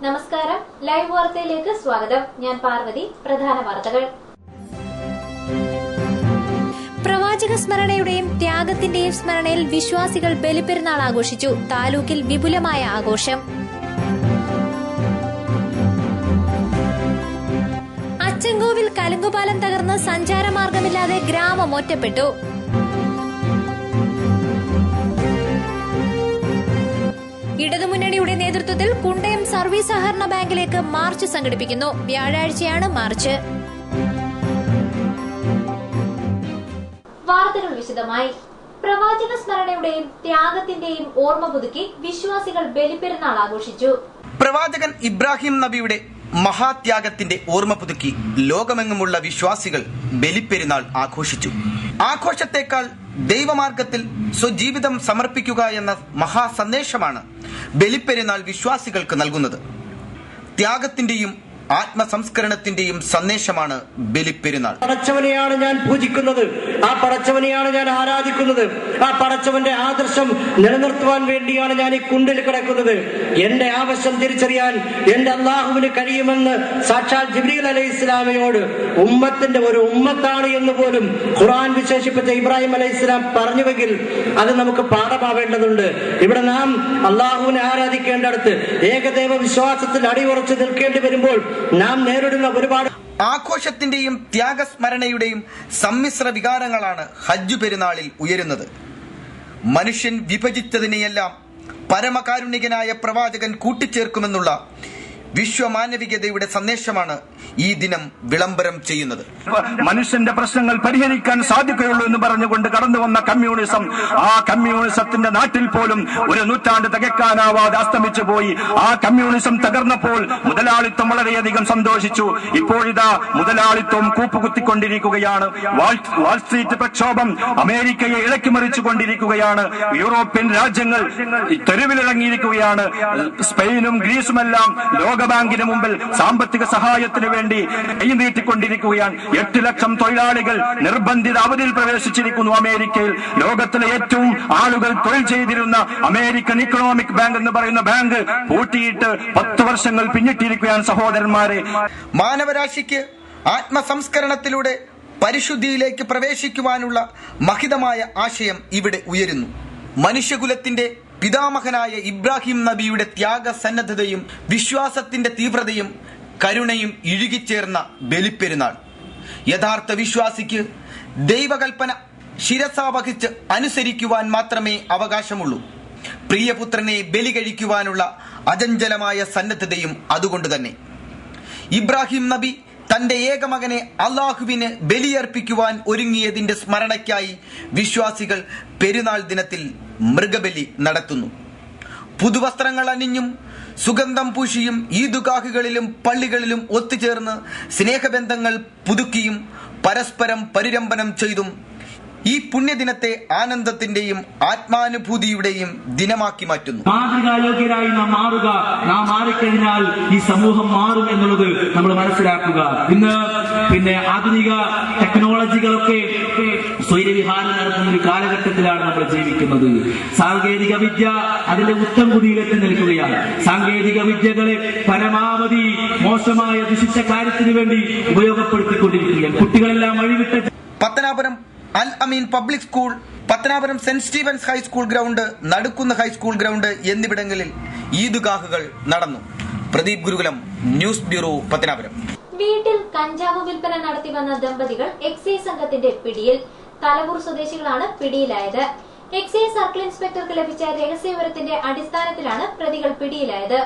നമസ്കാരം, ലൈവ് വാർത്തയിലേക്ക് സ്വാഗതം. ഞാൻ പാർവതി. പ്രധാന വാർത്തകൾ. പ്രവാചക സ്മരണയുടെയും ത്യാഗത്തിന്റെയും സ്മരണയിൽ വിശ്വാസികൾ ബലിപ്പെരുന്നാൾ ആഘോഷിച്ചു. താലൂക്കിൽ വിപുലമായ ആഘോഷം. അച്ചൻകോവിൽ കലുങ്കുപാലം തകർന്ന് സഞ്ചാരമാർഗമില്ലാതെ ഗ്രാമം ഒറ്റപ്പെട്ടു. ഇടതുമുന്നണിയുടെ നേതൃത്വത്തിൽ കുണ്ടയം സർവീസ് സഹകരണ ബാങ്കിലേക്ക് മാർച്ച് സംഘടിപ്പിക്കുന്നു. വ്യാഴാഴ്ചയാണ് മാർച്ച്. വാർത്തകൾ വിശദമായി. പ്രവാചക സ്മരണയുടെയും ത്യാഗത്തിന്റെയും ഓർമ്മ പുതുക്കി വിശ്വാസികൾ ബലിപ്പെരുന്നാൾ ആഘോഷിച്ചു. പ്രവാചകൻ ഇബ്രാഹിം നബിയുടെ മഹാത്യാഗത്തിന്റെ ഓർമ്മ പുതുക്കി ലോകമെങ്ങുമുള്ള വിശ്വാസികൾ ബലിപ്പെരുന്നാൾ ആഘോഷിച്ചു. ആഘോഷത്തെക്കാൾ ദൈവമാർഗത്തിൽ സ്വജീവിതം സമർപ്പിക്കുക എന്ന മഹാസന്ദേശമാണ് ബലിപ്പെരുന്നാൾ വിശ്വാസികൾക്ക് നൽകുന്നത്. ത്യാഗത്തിന്റെയും ആത്മസംസ്കരണത്തിന്റെയും സന്ദേശമാണ് ബലിപ്പെരുന്നാൾ. പടച്ചവനെയാണ് ഞാൻ പൂജിക്കുന്നത്, ആ പടച്ചവനെയാണ് ഞാൻ ആരാധിക്കുന്നത്, ആ പടച്ചവന്റെ ആദർശം നിലനിർത്തുവാൻ വേണ്ടിയാണ് ഞാൻ ഈ കുണ്ടിൽ കിടക്കുന്നത്. എന്റെ ആവശ്യം തിരിച്ചറിയാൻ എന്റെ അള്ളാഹുവിന് കഴിയുമെന്ന് സാക്ഷാൽ ജിബ്രീൽ അലൈഹി ഇസ്ലാമിനോട് ഉമ്മത്തിന്റെ ഒരു ഉമ്മത്താണ് എന്ന് പോലും ഖുർആൻ വിശേഷിപ്പിച്ച ഇബ്രാഹിം അലൈഹി ഇസ്ലാം പറഞ്ഞുവെങ്കിൽ അത് നമുക്ക് പാഠമാവേണ്ടതുണ്ട്. ഇവിടെ നാം അള്ളാഹുവിനെ ആരാധിക്കേണ്ടടുത്ത് ഏകദൈവ വിശ്വാസത്തിൽ അടിയുറച്ച് നിൽക്കേണ്ടി വരുമ്പോൾ നാം നേരിടുന്ന ഒരുപാട് ആഘോഷത്തിന്റെയും ത്യാഗസ്മരണയുടെയും സമ്മിശ്ര വികാരങ്ങളാണ് ഹജ്ജ് പെരുന്നാളിൽ ഉയരുന്നത്. മനുഷ്യൻ വിഭജിച്ചതിനെയെല്ലാം പരമകാരുണികനായ പ്രവാചകൻ കൂട്ടിച്ചേർക്കുമെന്നുള്ള വിശ്വമാനവികതയുടെ സന്ദേശമാണ് ഈ ദിനം വിളംബരം ചെയ്യുന്നത്. മനുഷ്യന്റെ പ്രശ്നങ്ങൾ പരിഹരിക്കാൻ സാധിക്കുകയുള്ളൂ എന്ന് പറഞ്ഞുകൊണ്ട് കടന്നു വന്ന കമ്മ്യൂണിസം, ആ കമ്മ്യൂണിസത്തിന്റെ നാട്ടിൽ പോലും ഒരു നൂറ്റാണ്ട് തികക്കാനാവാതെ അസ്തമിച്ചു പോയി. ആ കമ്മ്യൂണിസം തകർന്നപ്പോൾ മുതലാളിത്തം വളരെയധികം സന്തോഷിച്ചു. ഇപ്പോഴിതാ മുതലാളിത്തം കൂപ്പുകുത്തിക്കൊണ്ടിരിക്കുകയാണ്. വാൾ സ്ട്രീറ്റ് പ്രക്ഷോഭം അമേരിക്കയെ ഇളക്കിമറിച്ചുകൊണ്ടിരിക്കുകയാണ്. യൂറോപ്യൻ രാജ്യങ്ങൾ തെരുവിലിറങ്ങിയിരിക്കുകയാണ്. സ്പെയിനും ഗ്രീസുമെല്ലാം ലോകബാങ്കിന് മുമ്പിൽ സാമ്പത്തിക സഹായത്തിന് വേണ്ടി കൈനീട്ടിക്കൊണ്ടിരിക്കുകയാണ്. 8 ലക്ഷം തൊഴിലാളികൾ നിർബന്ധിത അവധിയിൽ പ്രവേശിച്ചിരിക്കുന്നു അമേരിക്കയിൽ. ലോകത്തിലെ ഏറ്റവും ആളുകൾ തൊഴിൽ ചെയ്തിരുന്ന അമേരിക്കൻ ഇക്കണോമിക് ബാങ്ക് എന്ന് പറയുന്ന ബാങ്ക് പൂട്ടിയിട്ട് 10 വർഷങ്ങൾ പിന്നിട്ടിരിക്കുകയാണ് സഹോദരന്മാരെ. മാനവരാശിക്ക് ആത്മസംസ്കരണത്തിലൂടെ പരിശുദ്ധിയിലേക്ക് പ്രവേശിക്കുവാനുള്ള മഹിതമായ ആശയം ഇവിടെ ഉയരുന്നു. മനുഷ്യകുലത്തിന്റെ പിതാമഹനായ ഇബ്രാഹിം നബിയുടെ ത്യാഗസന്നദ്ധതയും വിശ്വാസത്തിന്റെ തീവ്രതയും കരുണയും ഇഴുകിച്ചേർന്ന ബലിപ്പെരുന്നാൾ. യഥാർത്ഥ വിശ്വാസിക്ക് ദൈവകൽപ്പന ശിരസാവഹിച്ച് അനുസരിക്കുവാൻ മാത്രമേ അവകാശമുള്ളൂ. പ്രിയപുത്രനെ ബലി കഴിക്കുവാനുള്ള അചഞ്ചലമായ സന്നദ്ധതയും അതുകൊണ്ട് തന്നെ. ഇബ്രാഹിം നബി തന്റെ ഏകമകനെ അള്ളാഹുവിന് ബലിയർപ്പിക്കുവാൻ ഒരുങ്ങിയതിന്റെ സ്മരണയ്ക്കായി വിശ്വാസികൾ പെരുന്നാൾ ദിനത്തിൽ മൃഗബലി നടത്തുന്നു. പുതുവസ്ത്രങ്ങൾ അണിഞ്ഞും സുഗന്ധം പൂശിയും ഈദുഗാഹുകളിലും പള്ളികളിലും ഒത്തുചേർന്ന് സ്നേഹബന്ധങ്ങൾ പുതുക്കിയും പരസ്പരം പരിരംഭനം ചെയ്തും ഈ പുണ്യദിനത്തെ ആനന്ദത്തിന്റെയും ആത്മാനുഭൂതിയുടെയും ദിനമാക്കി മാറ്റുന്നു. മാതൃകായോഗ്യരായി നാം മാറുക. നാം മാറിക്കഴിഞ്ഞാൽ ഈ സമൂഹം മാറും എന്നുള്ളത് നമ്മൾ മനസ്സിലാക്കുക. ഇന്ന് ആധുനിക ടെക്നോളജികളൊക്കെ സ്വൈരവിഹാരം നടത്തുന്ന ഒരു കാലഘട്ടത്തിലാണ് നമ്മൾ ജീവിക്കുന്നത്. സാങ്കേതിക വിദ്യ അതിന്റെ ഉത്തംകുതിയിലെത്തി നിൽക്കുകയാണ്. സാങ്കേതിക വിദ്യകളെ പരമാവധി മോശമായ ദുഷിച്ച കാര്യത്തിന് വേണ്ടി ഉപയോഗപ്പെടുത്തിക്കൊണ്ടിരിക്കുകയാണ്. കുട്ടികളെല്ലാം വഴിവിട്ട Pathanapuram Al Ameen public school, Pathanapuram saint Stevens high school ground, Nadukkunnu high school ground എന്നിവിടങ്ങളിൽ ഈദുഗാഹുകൾ നടന്നു. Pradeep Gurukulam, news bureau, Pathanapuram. വീട്ടിൽ കഞ്ചാവ് വിൽപ്പന നടത്തി വന്ന ദമ്പതികൾ എക്സൈസ് സംഘത്തിന്റെ പിടിയിൽ. തലവൂർ സ്വദേശികളാണ് പിടിയിലായത്. എക്സൈസ് സർക്കിൾ ഇൻസ്പെക്ടർക്ക് ലഭിച്ച രഹസ്യവിവരത്തിന്റെ അടിസ്ഥാനത്തിലാണ് പ്രതികൾ പിടിയിലായത്.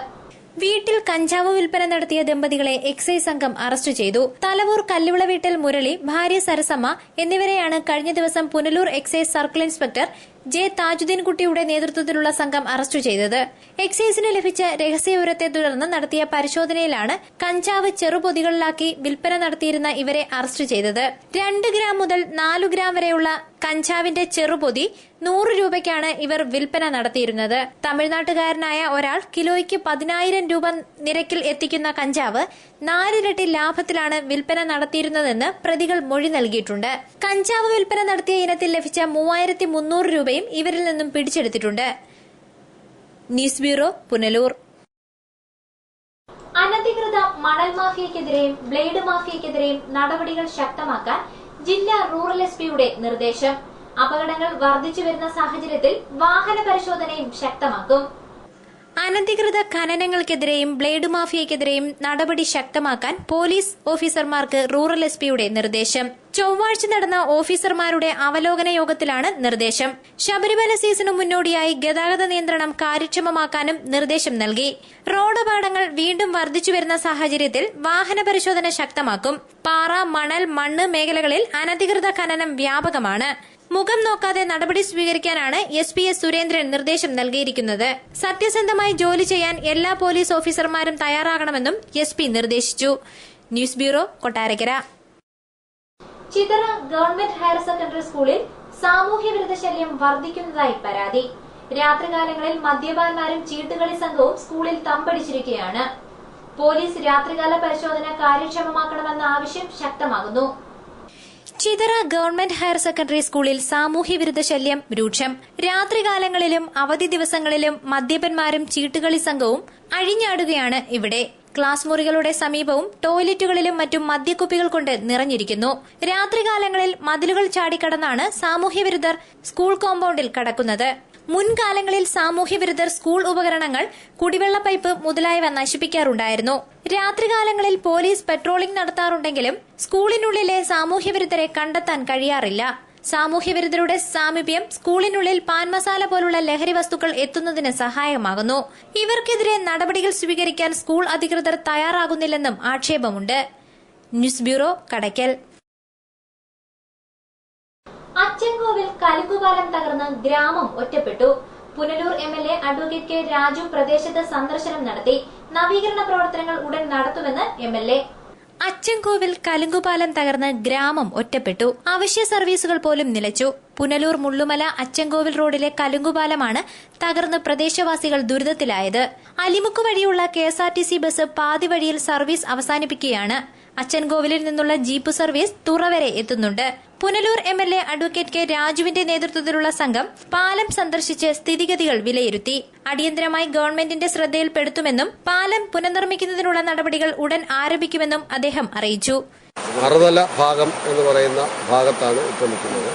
വീട്ടിൽ കഞ്ചാവ് വിൽപ്പന നടത്തിയ ദമ്പതികളെ എക്സൈസ് സംഘം അറസ്റ്റ് ചെയ്തു. തലവൂർ കല്ലുവിള വീട്ടിൽ മുരളി, ഭാര്യ സരസമ്മ എന്നിവരെയാണ് കഴിഞ്ഞ ദിവസം Punalur excise circle inspector J Thajudheen കുട്ടിയുടെ നേതൃത്വത്തിലുള്ള സംഘം അറസ്റ്റ് ചെയ്തത്. എക്സൈസിന് ലഭിച്ച രഹസ്യവിവരത്തെ തുടർന്ന് നടത്തിയ പരിശോധനയിലാണ് കഞ്ചാവ് ചെറുപൊതികളിലാക്കി വിൽപ്പന നടത്തിയിരുന്ന ഇവരെ അറസ്റ്റ് ചെയ്തത്. 2 ഗ്രാം മുതൽ 4 ഗ്രാം വരെയുള്ള കഞ്ചാവിന്റെ ചെറുപൊതി 100 രൂപയ്ക്കാണ് ഇവർ വിൽപ്പന നടത്തിയിരുന്നത്. തമിഴ്നാട്ടുകാരനായ ഒരാൾ കിലോയ്ക്ക് 10,000 രൂപ നിരക്കിൽ എത്തിക്കുന്ന കഞ്ചാവ് 4 ഇരട്ടി ലാഭത്തിലാണ് വിൽപ്പന നടത്തിയിരുന്നതെന്ന് പ്രതികൾ മൊഴി നൽകിയിട്ടുണ്ട്. കഞ്ചാവ് വിൽപ്പന നടത്തിയ ഇനത്തിൽ ലഭിച്ച 3,300 രൂപയും ഇവരിൽ നിന്നും പിടിച്ചെടുത്തിട്ടുണ്ട്. News bureau, Punalur. അനധികൃത മണൽ മാഫിയക്കെതിരെയും ബ്ലേഡ് മാഫിയക്കെതിരെയും നടപടികൾ ശക്തമാക്കാൻ ജില്ലാ റൂറൽ എസ്പിയുടെ നിർദ്ദേശം. അപകടങ്ങൾ വർദ്ധിച്ചു വരുന്ന സാഹചര്യത്തിൽ വാഹന പരിശോധനയും ശക്തമാക്കും. അനധികൃത ഖനനങ്ങൾക്കെതിരെയും ബ്ലേഡ് മാഫിയക്കെതിരെയും നടപടി ശക്തമാക്കാൻ പോലീസ് ഓഫീസർമാർക്ക് റൂറൽ എസ്പിയുടെ നിർദ്ദേശം. ചൊവ്വാഴ്ച നടന്ന ഓഫീസർമാരുടെ അവലോകന യോഗത്തിലാണ് നിർദ്ദേശം. ശബരിമല സീസണു മുന്നോടിയായി ഗതാഗത നിയന്ത്രണം കാര്യക്ഷമമാക്കാനും നിർദ്ദേശം നൽകി. റോഡപകടങ്ങൾ വീണ്ടും വർദ്ധിച്ചുവരുന്ന സാഹചര്യത്തിൽ വാഹന പരിശോധന ശക്തമാക്കും. പാറ, മണൽ, മണ്ണ് മേഖലകളിൽ അനധികൃത ഖനനം വ്യാപകമാണ്. മുഖം നോക്കാതെ നടപടി സ്വീകരിക്കാനാണ് SP സുരേന്ദ്രൻ നിർദ്ദേശം നൽകിയിരിക്കുന്നത്. സത്യസന്ധമായി ജോലി ചെയ്യാൻ എല്ലാ പോലീസ് ഓഫീസർമാരും തയ്യാറാകണമെന്നും SP നിർദ്ദേശിച്ചു. News bureau, Kottarakkara. Chithara government higher secondary സ്കൂളിൽ സാമൂഹ്യവിരുദ്ധ ശല്യം വർദ്ധിക്കുന്നതായി പരാതി. രാത്രികാലങ്ങളിൽ മദ്യപാന്മാരും ചീട്ടുകളി സംഘവും സ്കൂളിൽ തമ്പടിച്ചിരിക്കുകയാണ്. പോലീസ് രാത്രികാല പരിശോധന കാര്യക്ഷമമാക്കണമെന്ന ആവശ്യം ശക്തമാകുന്നു. ചിതറ ഗവൺമെന്റ് ഹയർ സെക്കൻഡറി സ്കൂളിൽ സാമൂഹ്യവിരുദ്ധ ശല്യം രൂക്ഷം. രാത്രികാലങ്ങളിലും അവധി ദിവസങ്ങളിലും മദ്യപന്മാരും ചീട്ടുകളി സംഘവും അഴിഞ്ഞാടുകയാണ് ഇവിടെ. ക്ലാസ് മുറികളുടെ സമീപവും ടോയ്ലറ്റുകളിലും മറ്റും മദ്യക്കുപ്പികൾ കൊണ്ട് നിറഞ്ഞിരിക്കുന്നു. രാത്രികാലങ്ങളിൽ മതിലുകൾ ചാടിക്കടന്നാണ് സാമൂഹ്യവിരുദ്ധർ സ്കൂൾ കോമ്പൌണ്ടിൽ കടക്കുന്നത്. മുൻകാലങ്ങളിൽ സാമൂഹ്യവിരുദ്ധർ സ്കൂൾ ഉപകരണങ്ങൾ, കുടിവെള്ള പൈപ്പ് മുതലായവ നശിപ്പിക്കാറുണ്ടായിരുന്നു. രാത്രികാലങ്ങളിൽ പോലീസ് പട്രോളിംഗ് നടത്താറുണ്ടെങ്കിലും സ്കൂളിനുള്ളിലെ സാമൂഹ്യവിരുദ്ധരെ കണ്ടെത്താൻ കഴിയാറില്ല. സാമൂഹ്യവിരുദ്ധരുടെ സാമീപ്യം സ്കൂളിനുള്ളിൽ പാൻ മസാല പോലുള്ള ലഹരി വസ്തുക്കൾ എത്തുന്നതിന് സഹായകമാകുന്നു. ഇവർക്കെതിരെ നടപടികൾ സ്വീകരിക്കാൻ സ്കൂൾ അധികൃതർ തയ്യാറാകുന്നില്ലെന്നും ആക്ഷേപമുണ്ട്. News bureau, Kadakkal. അച്ചൻകോവിൽ കലുങ്കുപാലം തകർന്ന് ഗ്രാമം ഒറ്റപ്പെട്ടു. Punalur MLA advocate K. Raju പ്രദേശത്ത് സന്ദർശനം നടത്തി. നവീകരണ പ്രവർത്തനങ്ങൾ ഉടൻ നടത്തുമെന്ന് MLA. അച്ചൻകോവിൽ കലുങ്കുപാലം തകർന്ന് ഗ്രാമം ഒറ്റപ്പെട്ടു. അവശ്യ സർവീസുകൾ പോലും നിലച്ചു. പുനലൂർ മുള്ളുമല അച്ചൻകോവിൽ റോഡിലെ കലുങ്കുപാലമാണ് തകർന്ന് പ്രദേശവാസികൾ ദുരിതത്തിലായത്. അലിമുക്ക് വഴിയുള്ള KSRTC ബസ് പാതി വഴിയിൽ സർവീസ് അവസാനിപ്പിക്കുകയാണ്. അച്ചൻകോവിലിൽ നിന്നുള്ള ജീപ്പ് സർവീസ് തുറ വരെ എത്തുന്നുണ്ട്. Punalur MLA advocate K. രാജുവിന്റെ നേതൃത്വത്തിലുള്ള സംഘം പാലം സന്ദർശിച്ച് സ്ഥിതിഗതികൾ വിലയിരുത്തി. അടിയന്തരമായി ഗവൺമെന്റിന്റെ ശ്രദ്ധയിൽപ്പെടുത്തുമെന്നും പാലം പുനർനിർമ്മിക്കുന്നതിനുള്ള നടപടികൾ ഉടൻ ആരംഭിക്കുമെന്നും അദ്ദേഹം അറിയിച്ചു. മറുതല ഭാഗം എന്ന് പറയുന്ന ഭാഗത്താണ് ഇപ്പോൾ നിൽക്കുന്നത്.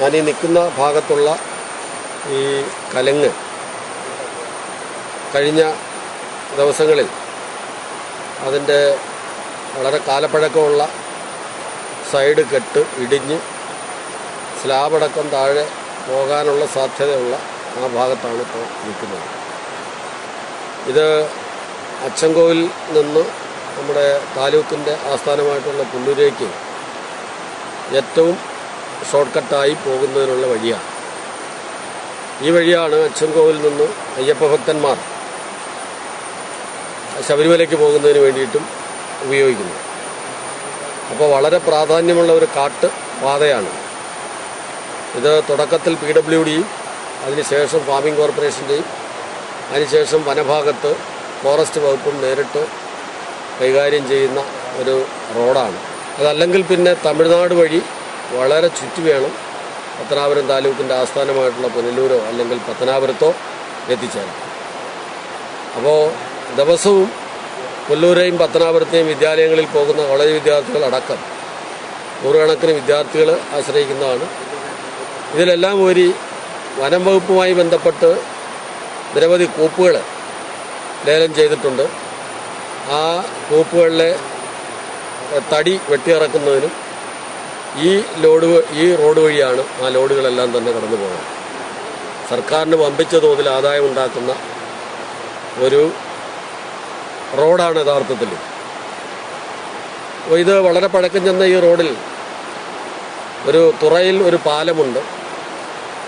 ഞാൻ ഈ നിൽക്കുന്ന ഭാഗത്തുള്ള ഈ കലുങ്ങ് കഴിഞ്ഞ ദിവസങ്ങളിൽ അതിൻ്റെ വളരെ കാലപ്പഴക്കമുള്ള സൈഡ് കെട്ട് ഇടിഞ്ഞ് സ്ലാബടക്കം താഴെ പോകാനുള്ള സാധ്യതയുള്ള ആ ഭാഗത്താണ് ഇപ്പോൾ നിൽക്കുന്നത്. ഇത് അച്ചൻകോവിൽ നിന്ന് നമ്മുടെ താലൂക്കിൻ്റെ ആസ്ഥാനമായിട്ടുള്ള പുല്ലൂരേക്ക് ഏറ്റവും ഷോർട്ട് കട്ടായി പോകുന്നതിനുള്ള വഴിയാണ്. ഈ വഴിയാണ് അച്ചൻകോവിൽ നിന്ന് അയ്യപ്പ ഭക്തന്മാർ ശബരിമലയ്ക്ക് പോകുന്നതിന് വേണ്ടിയിട്ടും ഉപയോഗിക്കുന്നത്. അപ്പോൾ വളരെ പ്രാധാന്യമുള്ള ഒരു കാട്ട് പാതയാണ് ഇത്. തുടക്കത്തിൽ PWDയും അതിനുശേഷം ഫാമിംഗ് കോർപ്പറേഷൻ്റെയും അതിനുശേഷം വനഭാഗത്ത് ഫോറസ്റ്റ് വകുപ്പും നേരിട്ട് കൈകാര്യം ചെയ്യുന്ന ഒരു റോഡാണ്. അതല്ലെങ്കിൽ പിന്നെ തമിഴ്നാട് വഴി വളരെ ചുറ്റി വേണം പത്തനാപുരം താലൂക്കിൻ്റെ ആസ്ഥാനമായിട്ടുള്ള പുനലൂരോ അല്ലെങ്കിൽ പത്തനാപുരത്തോ എത്തിച്ചേരാം. അപ്പോൾ ദിവസവും പുല്ലൂരെയും പത്തനാപുരത്തെയും വിദ്യാലയങ്ങളിൽ പോകുന്ന കോളേജ് വിദ്യാർത്ഥികളടക്കം നൂറുകണക്കിന് വിദ്യാർത്ഥികൾ ആശ്രയിക്കുന്നതാണ്. ഇതിലെല്ലാം ഒരു വനം വകുപ്പുമായി ബന്ധപ്പെട്ട് നിരവധി കൂപ്പുകൾ ലേലം ചെയ്തിട്ടുണ്ട്. ആ കൂപ്പുകളിലെ തടി വെട്ടിയിറക്കുന്നതിനും ഈ റോഡ് വഴിയാണ് ആ ലോഡുകളെല്ലാം തന്നെ കടന്നു പോകുന്നത്. സർക്കാരിന് വമ്പിച്ച തോതിൽ ആദായം ഉണ്ടാക്കുന്ന ഒരു റോഡാണ് യഥാർത്ഥത്തിൽ. അപ്പോൾ ഇത് വളരെ പഴക്കം ചെന്ന ഈ റോഡിൽ ഒരു തുറയിൽ ഒരു പാലമുണ്ട്.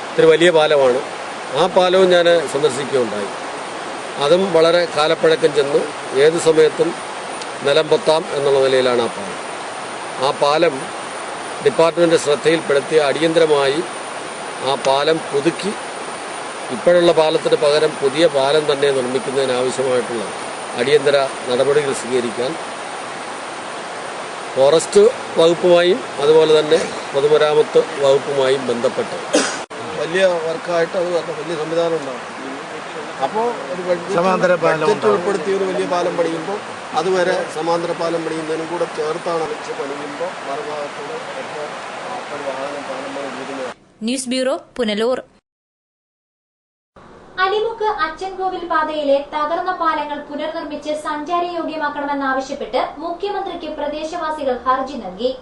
ഇത്തിരി വലിയ പാലമാണ്. ആ പാലവും ഞാൻ സന്ദർശിക്കുകയുണ്ടായി. അതും വളരെ കാലപ്പഴക്കം ചെന്ന് ഏത് സമയത്തും നിലം പൊത്താം എന്നുള്ള നിലയിലാണ് ആ പാലം. ആ പാലം ഡിപ്പാർട്ട്മെൻറ്റ് ശ്രദ്ധയിൽപ്പെടുത്തി അടിയന്തരമായി ആ പാലം പുതുക്കി ഇപ്പോഴുള്ള പാലത്തിന് പകരം പുതിയ പാലം തന്നെ നിർമ്മിക്കുന്നതിനാവശ്യമായിട്ടുള്ള അടിയന്തര നടപടികൾ സ്വീകരിക്കാൻ ഫോറസ്റ്റ് വകുപ്പുമായും അതുപോലെ തന്നെ പൊതുമരാമത്ത് വകുപ്പുമായും ബന്ധപ്പെട്ട് വലിയ വർക്കായിട്ട് അത് വലിയ സംവിധാനം ഉണ്ടാകും. അപ്പോൾ ഒരു ബഡ്ജറ്റ് ഉൾപ്പെടുത്തി ഒരു വലിയ പാലം പണിയുമ്പോൾ അതുവരെ സമാന്തര പാലം പണിയുന്നതിനും കൂടെ ചേർത്താണ് വെച്ച് പണിയുമ്പോൾ മറുഭാഗത്തുള്ള വാഹനം പാലം. News bureau, Punalur. അലിമുക്ക് അച്ചൻകോവിൽ പാതയിലെ തകർന്ന പാലങ്ങൾ പുനർനിർമ്മിച്ച് സഞ്ചാരയോഗ്യമാക്കണമെന്നാവശ്യപ്പെട്ട് മുഖ്യമന്ത്രിക്ക് പ്രദേശവാസികൾ ഹർജി നൽകി.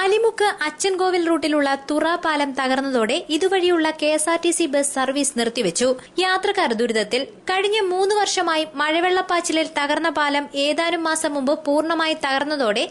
അലിമുക്ക് അച്ചൻകോവിൽ റൂട്ടിലുള്ള തുറ പാലം തകർന്നതോടെ ഇതുവഴിയുള്ള KSRTC ബസ് സർവീസ് നിർത്തിവച്ചു. യാത്രക്കാർ ദുരിതത്തിൽ. കഴിഞ്ഞ 3 വർഷമായി മഴവെള്ളപ്പാച്ചിലിൽ തകർന്ന പാലം ഏതാനും മാസം മുമ്പ് പൂർണ്ണമായി തകർന്നതോടെ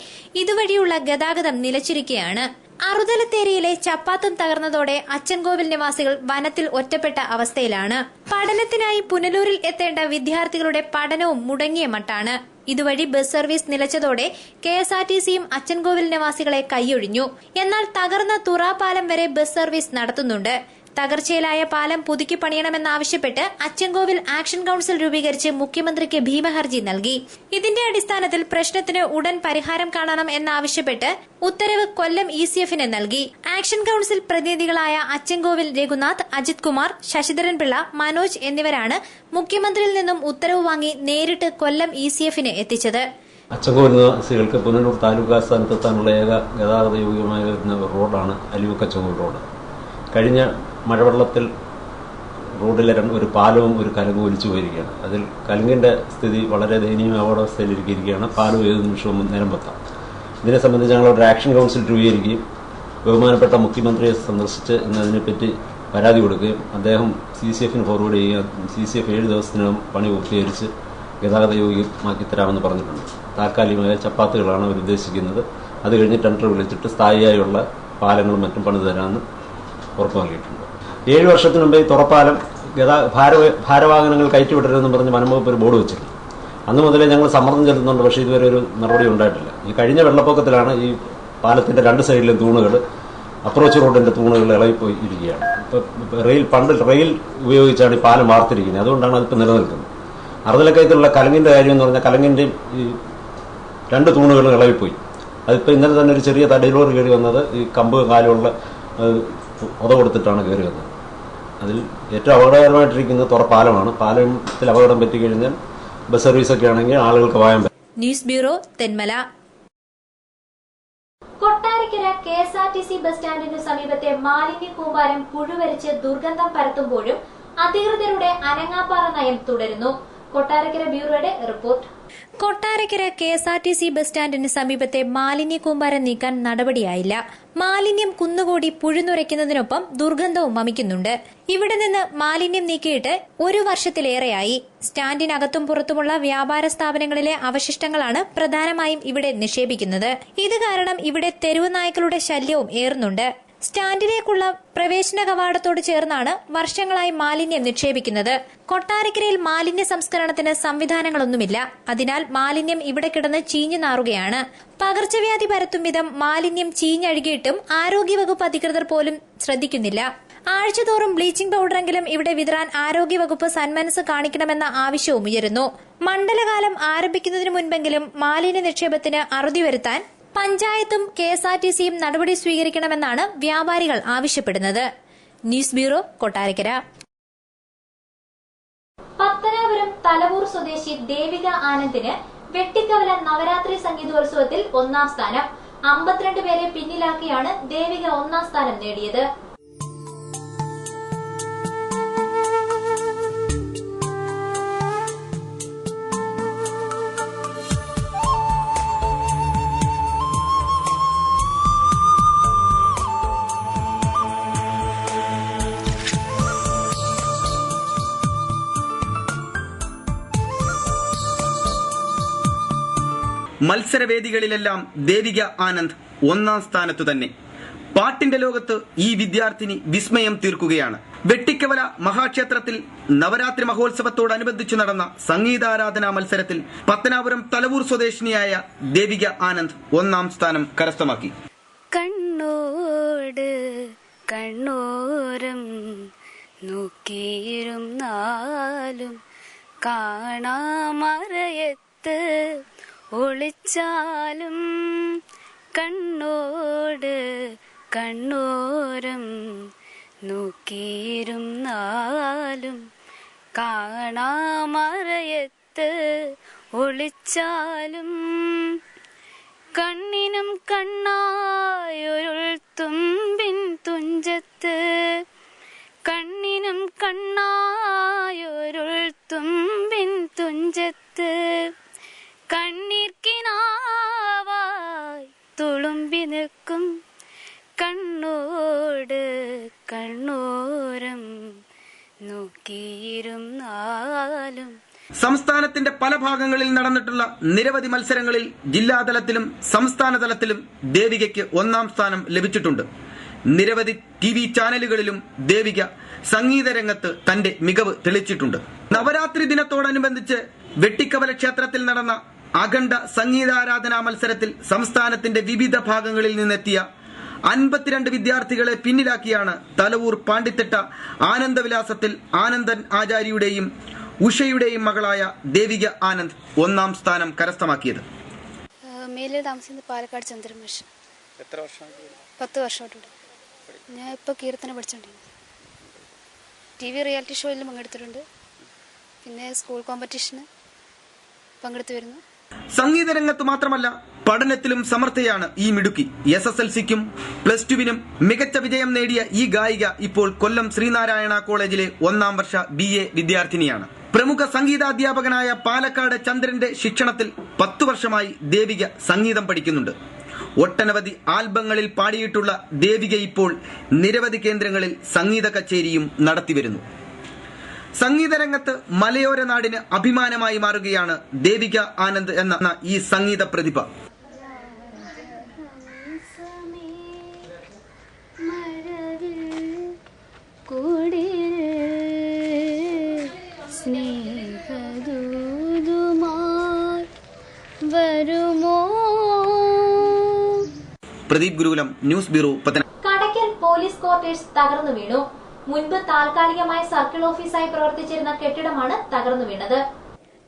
ഇതുവഴിയുള്ള ഗതാഗതം നിലച്ചിരിക്കുകയാണ്. അറുതലത്തേരിയിലെ ചപ്പാത്തും തകർന്നതോടെ അച്ചൻകോവിൽ നിവാസികൾ വനത്തിൽ ഒറ്റപ്പെട്ട അവസ്ഥയിലാണ്. പഠനത്തിനായി പുനലൂരിൽ എത്തേണ്ട വിദ്യാർത്ഥികളുടെ പഠനവും മുടങ്ങിയ മട്ടാണ്. ഇതുവഴി ബസ് സർവീസ് നിലച്ചതോടെ KSRTCയും അച്ചൻകോവിൽ നിവാസികളെ കൈയൊഴിഞ്ഞു. എന്നാൽ തകർന്ന തുറ പാലം വരെ ബസ് സർവീസ് നടത്തുന്നുണ്ട്. തകർച്ചയിലായ പാലം പുതുക്കി പണിയണമെന്നാവശ്യപ്പെട്ട് അച്ചൻകോവിൽ ആക്ഷൻ കൌൺസിൽ രൂപീകരിച്ച് മുഖ്യമന്ത്രിക്ക് ഭീമഹർജി നൽകി. ഇതിന്റെ അടിസ്ഥാനത്തിൽ പ്രശ്നത്തിന് ഉടൻ പരിഹാരം കാണണം എന്നാവശ്യപ്പെട്ട് ഉത്തരവ് കൊല്ലം ECFന് നൽകി. ആക്ഷൻ കൌൺസിൽ പ്രതിനിധികളായ അച്ചൻകോവിൽ രഘുനാഥ്, അജിത് കുമാർ, ശശിധരൻ പിള്ള, മനോജ് എന്നിവരാണ് മുഖ്യമന്ത്രിയിൽ നിന്നും ഉത്തരവ് വാങ്ങി നേരിട്ട് കൊല്ലം ECFന് എത്തിച്ചത്. അച്ചൻകോവിൽ നിവാസികൾക്ക് പുനലൂർ താലൂക്ക് ആസ്ഥാനത്തെത്താനുള്ള ഏക ഗതാഗത യോഗ്യമായ റോഡാണ് അലിമുക്ക് അച്ചൻകോവിൽ റോഡ്. കഴിഞ്ഞ മഴവെള്ളത്തിൽ റോഡിലെ ഒരു പാലവും ഒരു കലുങ്കും ഒലിച്ചു പോയിരിക്കുകയാണ്. അതിൽ കലുങ്കിന്റെ സ്ഥിതി വളരെ ദയനീയമായ അപകടാവസ്ഥയിലിരിക്കുകയാണ്. പാലം ഏത് നിമിഷവും നിലമ്പെത്താം. ഇതിനെ സംബന്ധിച്ച് ഞങ്ങളൊരു ആക്ഷൻ കൌൺസിൽ രൂപീകരിക്കുകയും ബഹുമാനപ്പെട്ട മുഖ്യമന്ത്രിയെ സന്ദർശിച്ച് ഇന്നതിനെപ്പറ്റി പരാതി കൊടുക്കുകയും അദ്ദേഹം CCFന് ഫോർവേഡ് ചെയ്യുകയും CCF 7 ദിവസത്തിനകം പണി പൂർത്തീകരിച്ച് ഗതാഗത യോഗ്യമാക്കി തരാമെന്ന് പറഞ്ഞിട്ടുണ്ട്. താൽക്കാലികമായ ചപ്പാത്തുകളാണ് അവർ ഉദ്ദേശിക്കുന്നത്. അത് കഴിഞ്ഞ് ടെൻഡർ വിളിച്ചിട്ട് സ്ഥായിയായുള്ള പാലങ്ങളും മറ്റും പണിത് തരാമെന്ന് ഉറപ്പ് നൽകിയിട്ടുണ്ട്. 7 വർഷത്തിന് മുമ്പ് ഈ തുറപ്പാലം ഭാരവാഹനങ്ങൾ കയറ്റിവിടരുതെന്ന് പറഞ്ഞ് വനംവകുപ്പ് ഒരു ബോർഡ് വെച്ചിരുന്നു. അന്ന് മുതലേ ഞങ്ങൾ സമ്മർദ്ദം ചെലുത്തുന്നുണ്ട്. പക്ഷേ ഇതുവരെ ഒരു നടപടി ഉണ്ടായിട്ടില്ല. ഈ കഴിഞ്ഞ വെള്ളപ്പൊക്കത്തിലാണ് ഈ പാലത്തിന്റെ 2 സൈഡിലും തൂണുകൾ, അപ്രോച്ച് റോഡിന്റെ തൂണുകൾ ഇളകിപ്പോയി ഇരിക്കുകയാണ്. പണ്ട് റെയിൽ ഉപയോഗിച്ചാണ് ഈ പാലം വാർത്തിരിക്കുന്നത്. അതുകൊണ്ടാണ് അതിപ്പോൾ നിലനിൽക്കുന്നത്. അറുതലക്കയത്തിലുള്ള കലങ്ങിന്റെ കാര്യം എന്ന് പറഞ്ഞാൽ കലങ്ങിന്റെയും ഈ 2 തൂണുകളും ഇളകിപ്പോയി. അതിപ്പോൾ ഇന്നലെ തന്നെ ഒരു ചെറിയ തടിലോർ കയറി വന്നത് ഈ കമ്പ് കാലുള്ള ഉത കൊടുത്തിട്ടാണ് കയറി വന്നത്. അതിൽ ഏറ്റവും അപകടകരമായിട്ടിരിക്കുന്നത് തുറപ്പാലമാണ്. പാലത്തിൽ അപകടം പറ്റിക്കഴിഞ്ഞാൽ ബസ് സർവീസൊക്കെ ആണെങ്കിൽ ആളുകൾക്ക് വായാൻ പറ്റും. News bureau, Thenmala. Kottarakkara KSRTC bus സ്റ്റാൻഡിനു സമീപത്തെ മാലിന്യ കൂമ്പാരം പുഴുവരിച്ച് ദുർഗന്ധം പരത്തുമ്പോഴും അധികൃതരുടെ അനങ്ങാപ്പാറ നയം തുടരുന്നു. കൊട്ടാരക്കര ബ്യൂറോയുടെ റിപ്പോർട്ട്. കൊട്ടാരക്കര KSRTC ബസ് സ്റ്റാൻഡിന് സമീപത്തെ മാലിന്യ കൂമ്പാരം നീക്കാൻ നടപടിയായില്ല. മാലിന്യം കുന്നുകൂടി പുഴുന്നുരയ്ക്കുന്നതിനൊപ്പം ദുർഗന്ധവും വമിക്കുന്നുണ്ട്. ഇവിടെ നിന്ന് മാലിന്യം നീക്കിയിട്ട് 1 വർഷത്തിലേറെയായി. സ്റ്റാൻഡിനകത്തും പുറത്തുമുള്ള വ്യാപാര സ്ഥാപനങ്ങളിലെ അവശിഷ്ടങ്ങളാണ് പ്രധാനമായും ഇവിടെ നിക്ഷേപിക്കുന്നത്. ഇത് കാരണം ഇവിടെ തെരുവ് നായ്ക്കളുടെ ശല്യവും ഏറുന്നുണ്ട്. സ്റ്റാൻഡിലേക്കുള്ള പ്രവേശന കവാടത്തോട് ചേർന്നാണ് വർഷങ്ങളായി മാലിന്യം നിക്ഷേപിക്കുന്നത്. കൊട്ടാരക്കരയിൽ മാലിന്യ സംസ്കരണത്തിന് സംവിധാനങ്ങളൊന്നുമില്ല. അതിനാൽ മാലിന്യം ഇവിടെ കിടന്ന് ചീഞ്ഞു നാറുകയാണ്. പകർച്ചവ്യാധി പരത്തും വിധം മാലിന്യം ചീഞ്ഞഴുകിയിട്ടും ആരോഗ്യവകുപ്പ് അധികൃതർ പോലും ശ്രദ്ധിക്കുന്നില്ല. ആഴ്ചതോറും ബ്ലീച്ചിംഗ് പൌഡറെങ്കിലും ഇവിടെ വിതറാൻ ആരോഗ്യവകുപ്പ് സന്മനസ് കാണിക്കണമെന്ന ആവശ്യവും ഉയരുന്നു. മണ്ഡലകാലം ആരംഭിക്കുന്നതിനു മുൻപെങ്കിലും മാലിന്യ നിക്ഷേപത്തിന് അറുതി വരുത്താൻ പഞ്ചായത്തും KSRTCയും നടപടി സ്വീകരിക്കണമെന്നാണ് വ്യാപാരികൾ ആവശ്യപ്പെടുന്നത്. News bureau, Kottarakkara. പത്തനാപുരം തലവൂർ സ്വദേശി ദേവിക ആനന്ദിന് വെട്ടിക്കവല നവരാത്രി സംഗീതോത്സവത്തിൽ 1ാം സ്ഥാനം. 52 പേരെ പിന്നിലാക്കിയാണ് ദേവിക 1ാം സ്ഥാനം നേടിയത്. മത്സരവേദികളിലെല്ലാം ദേവിക ആനന്ദ് 1ാം സ്ഥാനത്തു തന്നെ. പാട്ടിന്റെ ലോകത്ത് ഈ വിദ്യാർത്ഥിനി വിസ്മയം തീർക്കുകയാണ്. വെട്ടിക്കവല മഹാക്ഷേത്രത്തിൽ നവരാത്രി മഹോത്സവത്തോടനുബന്ധിച്ചു നടന്ന സംഗീതാരാധനാ മത്സരത്തിൽ പത്തനാപുരം തലവൂർ സ്വദേശിനിയായ ദേവിക ആനന്ദ് 1ാം സ്ഥാനം കരസ്ഥമാക്കി. കണ്ണോട് കണ്ണോരം നോക്കിയിരുന്നാലും കാണാമറയത്ത് ഒളിച്ചാലും കണ്ണോട് കണ്ണോരം നോക്കിയിരുന്നാലും കാണാമറയത്ത് ഒളിച്ചാലും കണ്ണിനും കണ്ണായൊരുൾ തുമ്പിൻ തുഞ്ചത്ത് കണ്ണിനും കണ്ണായൊരുൾ തുമ്പിൻ തുഞ്ചത്ത് കണ്ണീർക്കിനാവായി തുളുമ്പി നിൽക്കും കണ്ണോട് കണ്ണോരം നോക്കിയിരുന്നാലും. സംസ്ഥാനത്തിന്റെ പല ഭാഗങ്ങളിൽ നടന്നിട്ടുള്ള നിരവധി മത്സരങ്ങളിൽ ജില്ലാതലത്തിലും സംസ്ഥാന തലത്തിലും ദേവികയ്ക്ക് 1ാം സ്ഥാനം ലഭിച്ചിട്ടുണ്ട്. നിരവധി TV ചാനലുകളിലും ദേവിക സംഗീത രംഗത്ത് തന്റെ മികവ് തെളിയിച്ചിട്ടുണ്ട്. നവരാത്രി ദിനത്തോടനുബന്ധിച്ച് വെട്ടിക്കവല ക്ഷേത്രത്തിൽ നടന്ന അഖണ്ഡ സംഗീതാരാധനാ മത്സരത്തിൽ സംസ്ഥാനത്തിന്റെ വിവിധ ഭാഗങ്ങളിൽ നിന്നെത്തിയ 52 വിദ്യാർത്ഥികളെ പിന്നിലാക്കിയാണ് തലവൂർ പാണ്ടിത്തിട്ട ആനന്ദവിലാസത്തിൽ ആനന്ദൻ ആചാര്യയുടെയും ഉഷയുടെയും മകളായ ദേവിക ആനന്ദ് 1ാം സ്ഥാനം കരസ്ഥമാക്കിയത്. മേലിൽ താമസിക്കുന്നത് പാലക്കാട് ചന്ദ്രമാഷ്. എത്ര വർഷമായിട്ട്? 10 വർഷമായിട്ടുണ്ട്. ഞാൻ ഇപ്പോൾ കീർത്തന പഠിച്ചോണ്ടിരിക്കുന്നു. TV റിയാലിറ്റി ഷോയിലും പങ്കെടുത്തിട്ടുണ്ട്. പിന്നെ സ്കൂൾ കോമ്പറ്റീഷന് പങ്കെടുത്തു വരുന്നു. സംഗീത രംഗത്ത് മാത്രമല്ല പഠനത്തിലും സമർത്ഥയാണ് ഈ മിടുക്കി. SSLCക്കും +2-നും മികച്ച വിജയം നേടിയ ഈ ഗായിക ഇപ്പോൾ കൊല്ലം ശ്രീനാരായണ കോളേജിലെ 1ാം വർഷ BA വിദ്യാർത്ഥിനിയാണ്. പ്രമുഖ സംഗീതാധ്യാപകനായ പാലക്കാട് ചന്ദ്രന്റെ ശിക്ഷണത്തിൽ 10 വർഷമായി ദേവിക സംഗീതം പഠിക്കുന്നുണ്ട്. ഒട്ടനവധി ആൽബങ്ങളിൽ പാടിയിട്ടുള്ള ദേവിക ഇപ്പോൾ നിരവധി കേന്ദ്രങ്ങളിൽ സംഗീത കച്ചേരിയും നടത്തിവരുന്നു. സംഗീത രംഗത്ത് മലയോര നാടിന് അഭിമാനമായി മാറുകയാണ് ദേവിക ആനന്ദ് എന്ന ഈ സംഗീത പ്രതിഭ. Pradeep Gurukulam, news bureau, Pathanamthitta. Kadakkal police quarters തകർന്നു വീണു. മുൻപ് താൽക്കാലികമായി സർക്കിൾ ഓഫീസായി പ്രവർത്തിച്ചിരുന്ന കെട്ടിടമാണ് തകർന്നു വീണത്.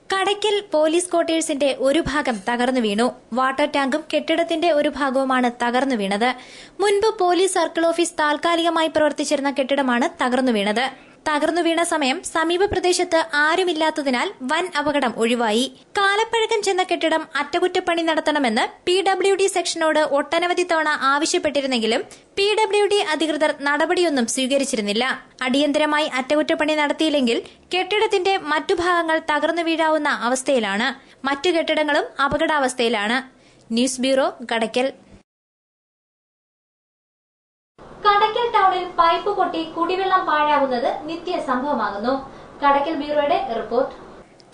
കടയ്ക്കൽ പോലീസ് ക്വാർട്ടേഴ്സിന്റെ ഒരു ഭാഗം തകർന്നു വീണു. വാട്ടർ ടാങ്കും കെട്ടിടത്തിന്റെ ഒരു ഭാഗവുമാണ് തകർന്നു വീണത്. മുൻപ് പോലീസ് സർക്കിൾ ഓഫീസ് താൽക്കാലികമായി പ്രവർത്തിച്ചിരുന്ന കെട്ടിടമാണ് തകർന്നു വീണത്. തകർന്നു വീണ സമയം സമീപ പ്രദേശത്ത് ആരുമില്ലാത്തതിനാൽ വൻ അപകടം ഒഴിവായി. കാലപ്പഴക്കം ചെന്ന കെട്ടിടം അറ്റകുറ്റപ്പണി നടത്തണമെന്ന് PWD സെക്ഷനോട് ഒട്ടനവധി തവണ ആവശ്യപ്പെട്ടിരുന്നെങ്കിലും PWD അധികൃതർ നടപടിയൊന്നും സ്വീകരിച്ചിരുന്നില്ല. അടിയന്തരമായി അറ്റകുറ്റപ്പണി നടത്തിയില്ലെങ്കിൽ കെട്ടിടത്തിന്റെ മറ്റു ഭാഗങ്ങൾ തകർന്നു വീഴാവുന്ന അവസ്ഥയിലാണ്. മറ്റു കെട്ടിടങ്ങളും അപകടാവസ്ഥയിലാണ്. News bureau, Kadakkal. കടയ്ക്കൽ ടൗണിൽ പൈപ്പ് പൊട്ടി കുടിവെള്ളം പാഴാകുന്നത് നിത്യ സംഭവമാകുന്നു. കടയ്ക്കൽ ബ്യൂറോയുടെ റിപ്പോർട്ട്.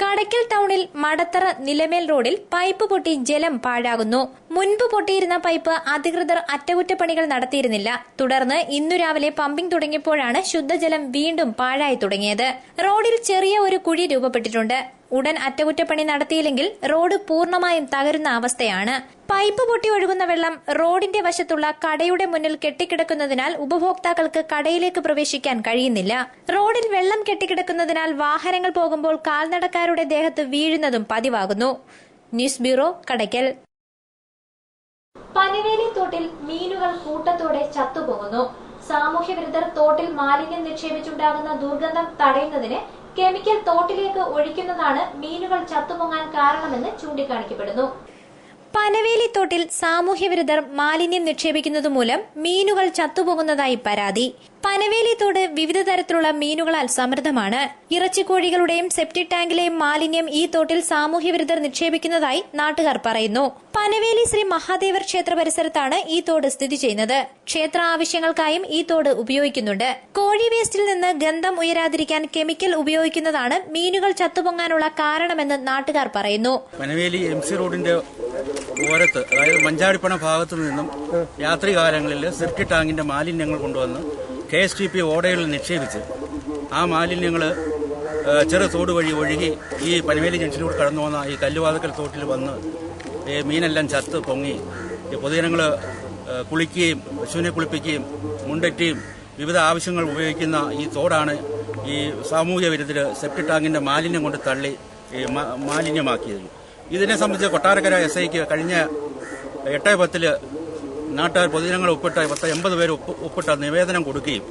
കടയ്ക്കൽ ടൗണിൽ മടത്തറ നിലമേൽ റോഡിൽ പൈപ്പ് പൊട്ടി ജലം പാഴാകുന്നു. മുൻപ് പൊട്ടിയിരുന്ന പൈപ്പ് അധികൃതർ അറ്റകുറ്റപ്പണികൾ നടത്തിയിരുന്നില്ല. തുടർന്ന് ഇന്നു രാവിലെ പമ്പിംഗ് തുടങ്ങിയപ്പോഴാണ് ശുദ്ധജലം വീണ്ടും പാഴായി തുടങ്ങിയത്. റോഡിൽ ചെറിയ ഒരു കുഴി രൂപപ്പെട്ടിട്ടുണ്ട്. ഉടൻ അറ്റകുറ്റപ്പണി നടത്തിയില്ലെങ്കിൽ റോഡ് പൂർണ്ണമായും തകരുന്ന അവസ്ഥയാണ്. പൈപ്പ് പൊട്ടി ഒഴുകുന്ന വെള്ളം റോഡിന്റെ വശത്തുള്ള കടയുടെ മുന്നിൽ കെട്ടിക്കിടക്കുന്നതിനാൽ ഉപഭോക്താക്കൾക്ക് കടയിലേക്ക് പ്രവേശിക്കാൻ കഴിയുന്നില്ല. റോഡിൽ വെള്ളം കെട്ടിക്കിടക്കുന്നതിനാൽ വാഹനങ്ങൾ പോകുമ്പോൾ കാൽനടക്കാരുടെ ദേഹത്ത് വീഴുന്നതും പതിവാകുന്നു. News bureau, Kadakkal. പനവേലി തോട്ടിൽ മീനുകൾ കൂട്ടത്തോടെ ചത്തുപോകുന്നു. സാമൂഹ്യവിരുദ്ധർ തോട്ടിൽ മാലിന്യം നിക്ഷേപിച്ചുണ്ടാകുന്ന ദുർഗന്ധം തടയുന്നതിന് കെമിക്കൽ തോട്ടിലേക്ക് ഒഴിക്കുന്നതാണ് മീനുകൾ ചത്തുപൊങ്ങാൻ കാരണമെന്ന് ചൂണ്ടിക്കാണിക്കപ്പെടുന്നു. പനവേലി തോട്ടിൽ സാമൂഹ്യവിരുദ്ധർ മാലിന്യം നിക്ഷേപിക്കുന്നതുമൂലം മീനുകൾ ചത്തുപോകുന്നതായി പരാതി. പനവേലി തോട് വിവിധ തരത്തിലുള്ള മീനുകളാൽ സമൃദ്ധമാണ്. ഇറച്ചിക്കോഴികളുടെയും സെപ്റ്റിക് ടാങ്കിലെയും മാലിന്യം ഈ തോട്ടിൽ സാമൂഹ്യവിരുദ്ധർ നിക്ഷേപിക്കുന്നതായി നാട്ടുകാർ പറയുന്നു. പനവേലി ശ്രീ മഹാദേവർ ക്ഷേത്ര പരിസരത്താണ് ഈ തോട് സ്ഥിതി ചെയ്യുന്നത്. ക്ഷേത്ര ആവശ്യങ്ങൾക്കായും ഈ തോട് ഉപയോഗിക്കുന്നുണ്ട്. കോഴി വേസ്റ്റിൽ നിന്ന് ഗന്ധം ഉയരാതിരിക്കാൻ കെമിക്കൽ ഉപയോഗിക്കുന്നതാണ് മീനുകൾ ചത്തുപൊങ്ങാനുള്ള കാരണമെന്ന് നാട്ടുകാർ പറയുന്നു. പനവേലി MC റോഡിന്റെ ഓരത്ത്, അതായത് മഞ്ചാടിപ്പണ ഭാഗത്തു നിന്നും രാത്രികാലങ്ങളിൽ സെപ്റ്റിക് ടാങ്കിന്റെ മാലിന്യങ്ങൾ കൊണ്ടുവന്ന് KSTP ഓടകളിൽ നിക്ഷേപിച്ച് ആ മാലിന്യങ്ങൾ ചെറു തോട് വഴി ഒഴുകി ഈ പനവേലി ജംഗ്ഷനിലൂടെ കടന്നു വന്ന ഈ കല്ലുവാതക്കൽ തോട്ടിൽ വന്ന് മീനെല്ലാം ചത്ത് പൊങ്ങി പൊതുജനങ്ങൾ കുളിക്കുകയും പശുവിനെ കുളിപ്പിക്കുകയും മുണ്ടറ്റുകയും വിവിധ ആവശ്യങ്ങൾ ഉപയോഗിക്കുന്ന ഈ തോടാണ് ഈ സാമൂഹ്യ വിരുദ്ധർ സെപ്റ്റിക് ടാങ്കിന്റെ മാലിന്യം കൊണ്ട് തള്ളി മാലിന്യമാക്കിയത്. ഇതിനെ സംബന്ധിച്ച് കൊട്ടാരക്കര SIക്ക് കഴിഞ്ഞ 8/10 നാട്ടുകാർ പൊതുജനങ്ങൾ ഒപ്പിട്ട 80 പേര് ഒപ്പിട്ട നിവേദനം കൊടുക്കുകയും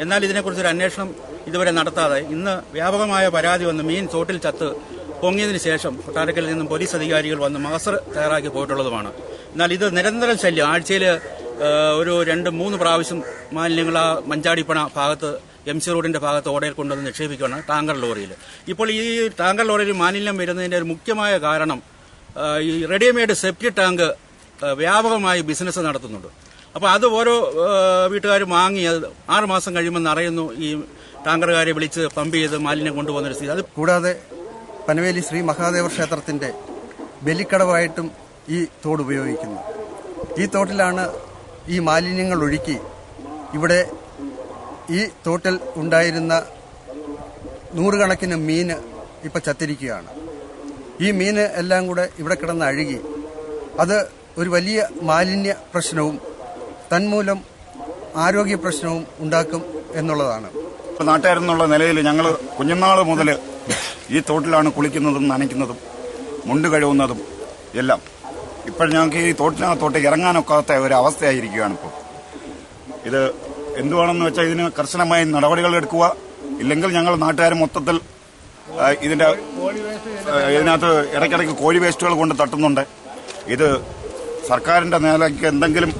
എന്നാൽ ഇതിനെക്കുറിച്ചൊരു അന്വേഷണം ഇതുവരെ നടത്താതെ ഇന്ന് വ്യാപകമായ പരാതി വന്ന് മീൻ തോട്ടിൽ ചത്ത് പൊങ്ങിയതിനു ശേഷം കൊട്ടാരക്കരയിൽ നിന്നും പോലീസ് അധികാരികൾ വന്ന് മാസ്റ്റർ തയ്യാറാക്കി പോയിട്ടുള്ളതുമാണ്. എന്നാൽ ഇത് നിരന്തരം ശല്യം. ആഴ്ചയിൽ ഒരു 2-3 പ്രാവശ്യം മാലിന്യങ്ങൾ ആ മഞ്ചാടിപ്പണ ഭാഗത്ത് MC റോഡിന്റെ ഭാഗത്ത് ഓടയിൽ കൊണ്ടുവന്ന് നിക്ഷേപിക്കുകയാണ് ടാങ്കർ ലോറിയിൽ. ഇപ്പോൾ ഈ ടാങ്കർ ലോറിയിൽ മാലിന്യം വരുന്നതിന്റെ ഒരു മുഖ്യമായ കാരണം ഈ റെഡിമെയ്ഡ് സെപ്റ്റി ടാങ്ക് വ്യാപകമായി ബിസിനസ് നടത്തുന്നുണ്ട്. അപ്പോൾ അത് ഓരോ വീട്ടുകാരും വാങ്ങി 6 മാസം കഴിയുമ്പോൾ അറിയുന്നു ഈ ടാങ്കറുകാരെ വിളിച്ച് പമ്പ് ചെയ്ത് മാലിന്യം കൊണ്ടുപോകുന്ന സ്ഥിതി. അത് കൂടാതെ പനവേലി ശ്രീ മഹാദേവ ക്ഷേത്രത്തിന്റെ ബലിക്കടവായിട്ടും ഈ തോട് ഉപയോഗിക്കുന്നു. ഈ തോട്ടിലാണ് ഈ മാലിന്യങ്ങൾ ഒഴുക്കി ഇവിടെ ഈ തോട്ടിൽ ഉണ്ടായിരുന്ന 100 കണക്കിന് മീന് ഇപ്പൊ ചത്തിരിക്കുകയാണ്. ഈ മീന് എല്ലാം കൂടെ ഇവിടെ കിടന്ന് അഴുകി അത് ഒരു വലിയ മാലിന്യ പ്രശ്നവും തന്മൂലം ആരോഗ്യ പ്രശ്നവും ഉണ്ടാക്കും എന്നുള്ളതാണ്. നാട്ടുകാരെന്നുള്ള നിലയിൽ ഞങ്ങൾ കുഞ്ഞുനാൾ മുതൽ ഈ തോട്ടിലാണ് കുളിക്കുന്നതും നനയ്ക്കുന്നതും മുണ്ട് കഴുകുന്നതും എല്ലാം. ഇപ്പോൾ ഞങ്ങൾക്ക് ഈ തോട്ടിനകത്തോട്ട് ഇറങ്ങാനൊക്കാത്ത ഒരു അവസ്ഥയായിരിക്കുകയാണ്. ഇപ്പോൾ ഇത് എന്തുവാണെന്ന് വെച്ചാൽ ഇതിന് കർശനമായി നടപടികൾ എടുക്കുക. ഇല്ലെങ്കിൽ ഞങ്ങൾ നാട്ടുകാർ മൊത്തത്തിൽ ഇതിനകത്ത് ഇടയ്ക്കിടയ്ക്ക് കോഴി വേസ്റ്റുകൾ കൊണ്ട് തട്ടുന്നുണ്ട്. ഇത് സർക്കാരിന്റെ നിലയ്ക്ക് എന്തെങ്കിലും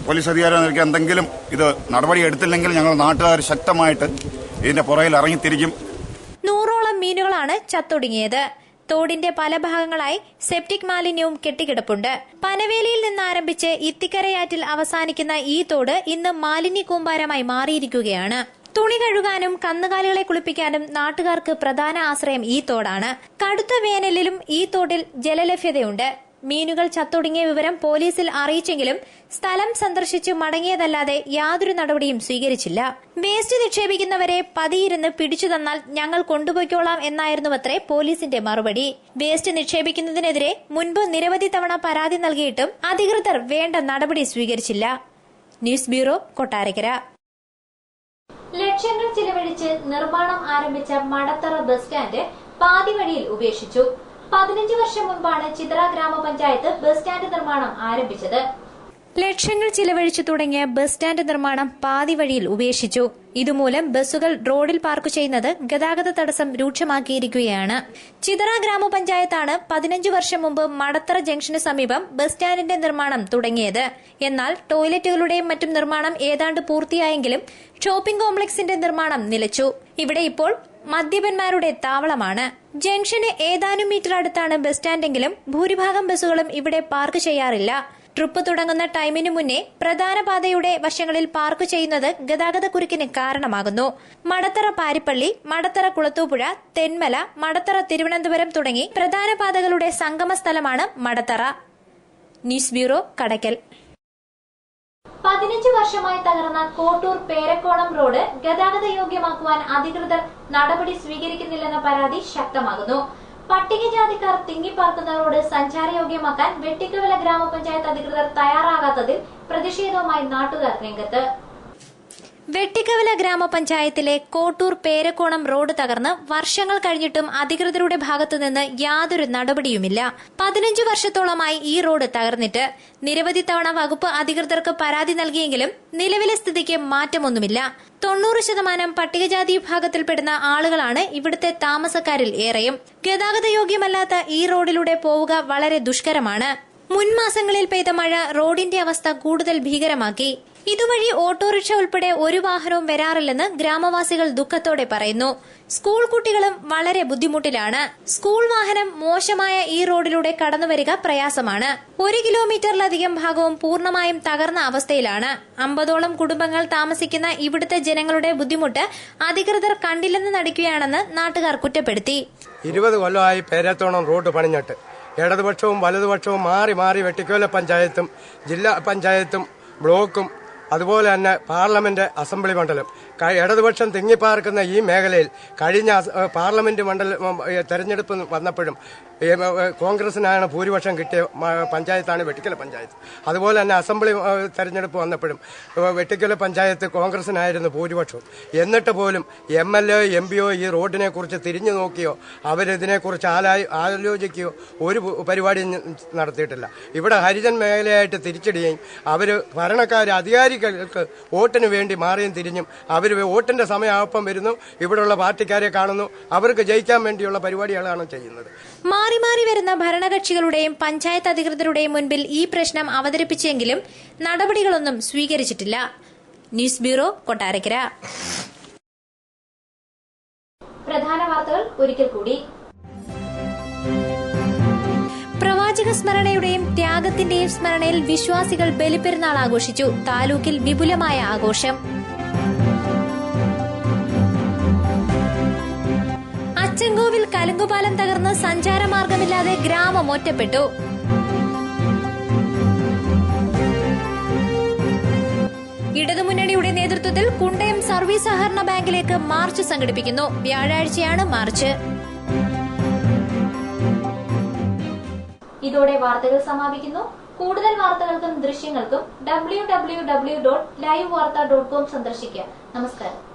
പോലീസ് അധികാരികൾ നിലയ്ക്ക് എന്തെങ്കിലും ഇത് നടപടി എടുത്തില്ലെങ്കിൽ ഞങ്ങൾ നാട്ടുകാർ ശക്തമായിട്ട് ഇതിന്റെ പുറകിൽ ഇറങ്ങിത്തിരിക്കും. 100ഓളം മീനുകളാണ് ചത്തൊടുങ്ങിയത്. തോടിന്റെ പല ഭാഗങ്ങളായി സെപ്റ്റിക് മാലിന്യവും കെട്ടിക്കിടപ്പുണ്ട്. പനവേലിയിൽ നിന്ന് ആരംഭിച്ച് ഇത്തിക്കരയാറ്റിൽ അവസാനിക്കുന്ന ഈ തോട് ഇന്ന് മാലിന്യ കൂമ്പാരമായി മാറിയിരിക്കുകയാണ്. തുണി കഴുകാനും കന്നുകാലികളെ കുളിപ്പിക്കാനും നാട്ടുകാർക്ക് പ്രധാന ആശ്രയം ഈ തോടാണ്. കടുത്ത വേനലിലും ഈ തോട്ടിൽ ജലലഭ്യതയുണ്ട്. മീനുകൾ ചത്തൊടുങ്ങിയ വിവരം പോലീസിൽ അറിയിച്ചെങ്കിലും സ്ഥലം സന്ദർശിച്ചു മടങ്ങിയതല്ലാതെ യാതൊരു നടപടിയും സ്വീകരിച്ചില്ല. വേസ്റ്റ് നിക്ഷേപിക്കുന്നവരെ പതിയിരുന്ന് പിടിച്ചു തന്നാൽ ഞങ്ങൾ കൊണ്ടുപോയിക്കോളാം എന്നായിരുന്നുവത്രേ പോലീസിന്റെ മറുപടി. വേസ്റ്റ് നിക്ഷേപിക്കുന്നതിനെതിരെ മുൻപ് നിരവധി തവണ പരാതി നൽകിയിട്ടും അധികൃതർ വേണ്ട നടപടി സ്വീകരിച്ചില്ല. News bureau, Kottarakkara. ലക്ഷങ്ങൾ ചിലവഴിച്ച് നിർമ്മാണം ആരംഭിച്ച മടത്തറ ബസ് സ്റ്റാൻഡ് പാതി വഴിയിൽ ഉപേക്ഷിച്ചു. 15 വർഷം മുൻപാണ് ചിത്ര ഗ്രാമപഞ്ചായത്ത് ബസ് സ്റ്റാൻഡ് നിർമ്മാണം ആരംഭിച്ചത്. ലക്ഷങ്ങൾ ചിലവഴിച്ചു തുടങ്ങിയ ബസ് സ്റ്റാൻഡ് നിർമ്മാണം പാതി വഴിയിൽ ഉപേക്ഷിച്ചു. ഇതുമൂലം ബസ്സുകൾ റോഡിൽ പാർക്ക് ചെയ്യുന്നത് ഗതാഗത തടസ്സം രൂക്ഷമാക്കിയിരിക്കുകയാണ്. ചിത്ര ഗ്രാമപഞ്ചായത്താണ് 15 വർഷം മുമ്പ് മടത്തറ ജംഗ്ഷന് സമീപം ബസ് സ്റ്റാൻഡിന്റെ നിർമ്മാണം തുടങ്ങിയത്. എന്നാൽ ടോയ്ലറ്റുകളുടെയും മറ്റും നിർമ്മാണം ഏതാണ്ട് പൂർത്തിയായെങ്കിലും ഷോപ്പിംഗ് കോംപ്ലക്സിന്റെ നിർമ്മാണം നിലച്ചു. ഇവിടെ ഇപ്പോൾ മദ്യപന്മാരുടെ താവളമാണ്. ജംഗ്ഷന് ഏതാനും മീറ്റർ അടുത്താണ് ബസ് സ്റ്റാൻഡെങ്കിലും ഭൂരിഭാഗം ബസ്സുകളും ഇവിടെ പാർക്ക് ചെയ്യാറില്ല. ട്രിപ്പ് തുടങ്ങുന്ന ടൈമിന് മുന്നേ പ്രധാന പാതയുടെ വശങ്ങളിൽ പാർക്ക് ചെയ്യുന്നത് ഗതാഗത കുരുക്കിന് കാരണമാകുന്നു. മടത്തറ പാരിപ്പള്ളി, മടത്തറ കുളത്തൂപ്പുഴ, തെന്മല, മടത്തറ തിരുവനന്തപുരം തുടങ്ങി പ്രധാന പാതകളുടെ സംഗമ സ്ഥലമാണ് മടത്തറ. News bureau, Kadakkal. 15 വർഷമായി തകർന്ന കോട്ടൂർ പേരക്കോണം റോഡ് ഗതാഗത യോഗ്യമാക്കുവാൻ അധികൃതർ നടപടി സ്വീകരിക്കുന്നില്ലെന്ന പരാതി ശക്തമാകുന്നു. പട്ടികജാതിക്കാർ തിങ്ങിപ്പാർക്കുന്ന റോഡ് സഞ്ചാരയോഗ്യമാക്കാൻ വെട്ടിക്കവല ഗ്രാമപഞ്ചായത്ത് അധികൃതർ തയ്യാറാകാത്തതിൽ പ്രതിഷേധവുമായി നാട്ടുകാർ രംഗത്ത്. വെട്ടിക്കവല ഗ്രാമപഞ്ചായത്തിലെ കോട്ടൂർ പേരക്കോണം റോഡ് തകർന്ന് വർഷങ്ങൾ കഴിഞ്ഞിട്ടും അധികൃതരുടെ ഭാഗത്തുനിന്ന് യാതൊരു നടപടിയുമില്ല. 15 വർഷത്തോളമായി ഈ റോഡ് തകർന്നിട്ട്. നിരവധി തവണ വകുപ്പ് അധികൃതർക്ക് പരാതി നൽകിയെങ്കിലും നിലവിലെ സ്ഥിതിക്ക് മാറ്റമൊന്നുമില്ല. 90% പട്ടികജാതി വിഭാഗത്തിൽപ്പെടുന്ന ആളുകളാണ് ഇവിടുത്തെ താമസക്കാരിൽ ഏറെയും. ഗതാഗത യോഗ്യമല്ലാത്ത ഈ റോഡിലൂടെ പോവുക വളരെ ദുഷ്കരമാണ്. മുൻമാസങ്ങളിൽ പെയ്ത മഴ റോഡിന്റെ അവസ്ഥ കൂടുതൽ ഭീകരമാക്കി. ഇതുവഴി ഓട്ടോറിക്ഷ ഉൾപ്പെടെ ഒരു വാഹനവും വരാറില്ലെന്ന് ഗ്രാമവാസികൾ ദുഃഖത്തോടെ പറയുന്നു. സ്കൂൾ കുട്ടികളും വളരെ ബുദ്ധിമുട്ടിലാണ്. സ്കൂൾ വാഹനം മോശമായ ഈ റോഡിലൂടെ കടന്നുവരിക പ്രയാസമാണ്. 1 കിലോമീറ്ററിലധികം ഭാഗവും പൂർണ്ണമായും തകർന്ന അവസ്ഥയിലാണ്. 50ഓളം കുടുംബങ്ങൾ താമസിക്കുന്ന ഇവിടുത്തെ ജനങ്ങളുടെ ബുദ്ധിമുട്ട് അധികൃതർ കണ്ടില്ലെന്ന് നടിക്കുകയാണെന്ന് നാട്ടുകാർ കുറ്റപ്പെടുത്തി. 20 കൊല്ലമായി പേരത്തോണം റോഡ് പണിഞ്ഞിട്ട് ഇടതുപക്ഷവും വലതുപക്ഷവും മാറി മാറി വെട്ടിക്കോല പഞ്ചായത്തും ജില്ലാ പഞ്ചായത്തും ബ്ലോക്കും അതുപോലെ തന്നെ പാർലമെന്റ് അസംബ്ലി മണ്ഡലം ഇടതുപക്ഷം തിങ്ങിപ്പാർക്കുന്ന ഈ മേഖലയിൽ കഴിഞ്ഞ പാർലമെന്റ് തെരഞ്ഞെടുപ്പ് വന്നപ്പോഴും കോൺഗ്രസിനാണ് ഭൂരിപക്ഷം കിട്ടിയ പഞ്ചായത്താണ് വെട്ടിക്കല പഞ്ചായത്ത്. അതുപോലെ തന്നെ അസംബ്ലി തെരഞ്ഞെടുപ്പ് വന്നപ്പോഴും വെട്ടിക്കല പഞ്ചായത്ത് കോൺഗ്രസിനായിരുന്നു ഭൂരിപക്ഷവും. എന്നിട്ട് പോലും MLA MPO ഈ റോഡിനെ കുറിച്ച് തിരിഞ്ഞു നോക്കിയോ അവരിതിനെക്കുറിച്ച് ആലോചിക്കുകയോ ഒരു പരിപാടിയും നടത്തിയിട്ടില്ല. ഇവിടെ ഹരിജൻ മേഖലയായിട്ട് തിരിച്ചടിയും അവർ ഭരണക്കാർ അധികാരികൾക്ക് വോട്ടിന് വേണ്ടി മാറിയും തിരിഞ്ഞും അവർ അവർ വോട്ടിന്റെ സമയമാപ്പം വരുന്നു, ഇവിടെയുള്ള പാർട്ടിക്കാരെ കാണുന്നു, അവർക്ക് ജയിക്കാൻ വേണ്ടിയുള്ള പരിപാടികളാണ് ചെയ്യുന്നത്. മാറി മാറി വരുന്ന ഭരണകക്ഷികളുടെയും പഞ്ചായത്ത് അധികൃതരുടെയും മുൻപിൽ ഈ പ്രശ്നം അവതരിപ്പിച്ചെങ്കിലും നടപടികളൊന്നും സ്വീകരിച്ചിട്ടില്ല. News bureau, Kottarakkara. പ്രധാന വാർത്തകൾ ഒരിക്കൽ കൂടി. പ്രവാചക സ്മരണയുടെയും ത്യാഗത്തിന്റെയും സ്മരണയിൽ വിശ്വാസികൾ ബലിപ്പെരുന്നാൾ ആഘോഷിച്ചു. താലൂക്കിൽ വിപുലമായ ആഘോഷം. അച്ചൻകോവിൽ കലുങ്കുപാലം തകർന്ന് സഞ്ചാരമാർഗമില്ലാതെ ഗ്രാമം ഒറ്റപ്പെട്ടു. ഇടതുമുന്നണിയുടെ നേതൃത്വത്തിൽ കുണ്ടയം സർവീസ് സഹകരണ ബാങ്കിലേക്ക് മാർച്ച് സംഘടിപ്പിക്കുന്നു. വ്യാഴാഴ്ചയാണ് മാർച്ച്. ഇതോടെ വാർത്തകൾ സമാപിക്കുന്നു. കൂടുതൽ വാർത്തകൾക്കും ദൃശ്യങ്ങൾക്കും www.livevarta.com സന്ദർശിക്കുക. നമസ്കാരം.